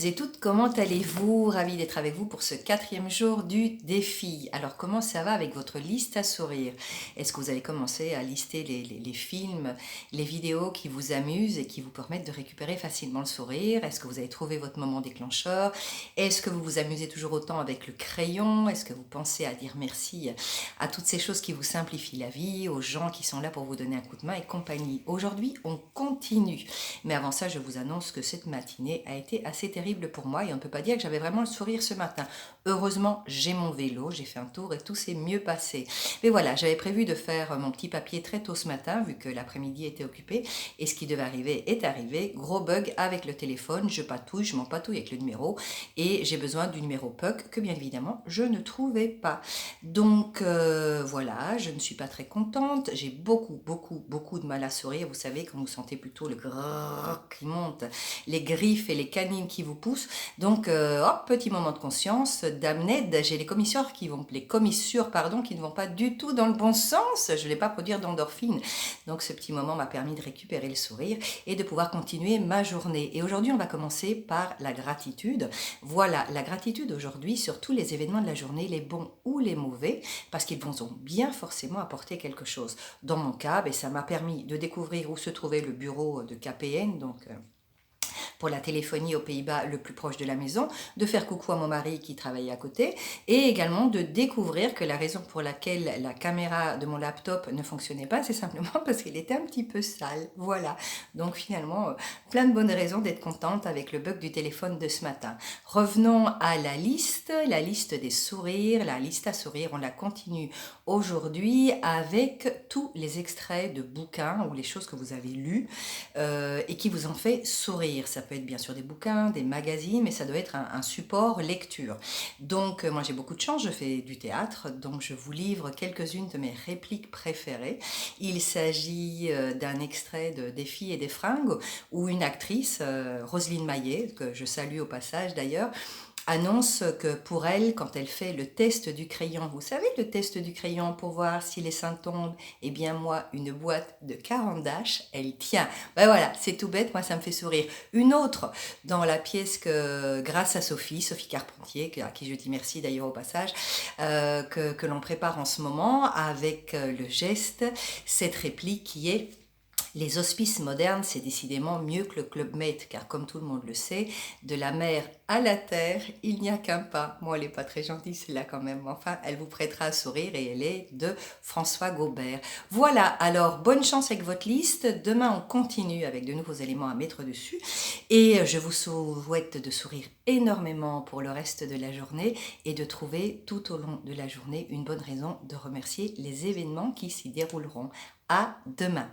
Et toutes, comment allez-vous? Ravi d'être avec vous pour ce 4e jour du défi. Alors, comment ça va avec votre liste à sourire? Est-ce que vous avez commencé à lister les films, les vidéos qui vous amusent et qui vous permettent de récupérer facilement le sourire? Est-ce que vous avez trouvé votre moment déclencheur? Est-ce que vous vous amusez toujours autant avec le crayon? Est-ce que vous pensez à dire merci à toutes ces choses qui vous simplifient la vie, aux gens qui sont là pour vous donner un coup de main et compagnie? Aujourd'hui, on continue. Mais avant ça, je vous annonce que cette matinée a été assez terrible pour moi et on ne peut pas dire que j'avais vraiment le sourire ce matin. Heureusement, j'ai mon vélo, j'ai fait un tour et tout s'est mieux passé. Mais voilà, j'avais prévu de faire mon petit papier très tôt ce matin vu que l'après-midi était occupé et ce qui devait arriver est arrivé. Gros bug avec le téléphone, je patouille, je m'en patouille avec le numéro et j'ai besoin du numéro PUC que bien évidemment je ne trouvais pas. Donc voilà, je ne suis pas très contente, j'ai beaucoup de mal à sourire. Vous savez, quand vous sentez plutôt le grrrr qui monte, les griffes et les canines qui vous poussent. Donc, hop, petit moment de conscience, d'amnède, j'ai les commissures qui ne vont pas du tout dans le bon sens. Je ne vais pas produire d'endorphine. Donc, ce petit moment m'a permis de récupérer le sourire et de pouvoir continuer ma journée. Et aujourd'hui, on va commencer par la gratitude. Voilà, la gratitude aujourd'hui sur tous les événements de la journée, les bons ou les mauvais, parce qu'ils vont bien forcément apporter quelque chose. Dans mon cas, ça m'a permis de découvrir où se trouvait le bureau de KPN, donc pour la téléphonie aux Pays-Bas le plus proche de la maison, de faire coucou à mon mari qui travaillait à côté et également de découvrir que la raison pour laquelle la caméra de mon laptop ne fonctionnait pas, c'est simplement parce qu'elle était un petit peu sale. Voilà. Donc finalement, plein de bonnes raisons d'être contente avec le bug du téléphone de ce matin. Revenons à la liste des sourires, la liste à sourire, on la continue aujourd'hui avec tous les extraits de bouquins ou les choses que vous avez lues et qui vous ont fait sourire. Ça peut être bien sûr des bouquins, des magazines, mais ça doit être un support lecture. Donc moi j'ai beaucoup de chance, je fais du théâtre, donc je vous livre quelques-unes de mes répliques préférées. Il s'agit d'un extrait de Des filles et des fringues où une actrice, Roselyne Maillet, que je salue au passage d'ailleurs, annonce que pour elle, quand elle fait le test du crayon, vous savez le test du crayon pour voir si les seins tombent, eh bien moi, une boîte de carandache, elle tient. Ben voilà, c'est tout bête, moi ça me fait sourire. Une autre, dans la pièce que, grâce à Sophie Carpentier, à qui je dis merci d'ailleurs au passage, que l'on prépare en ce moment avec le geste, cette réplique qui est: les hospices modernes, c'est décidément mieux que le Club Med, car comme tout le monde le sait, de la mer à la terre, il n'y a qu'un pas. Moi, elle n'est pas très gentille, celle-là quand même. Enfin, elle vous prêtera à sourire et elle est de François Gaubert. Voilà, alors bonne chance avec votre liste. Demain, on continue avec de nouveaux éléments à mettre dessus. Et je vous souhaite de sourire énormément pour le reste de la journée et de trouver tout au long de la journée une bonne raison de remercier les événements qui s'y dérouleront. À demain.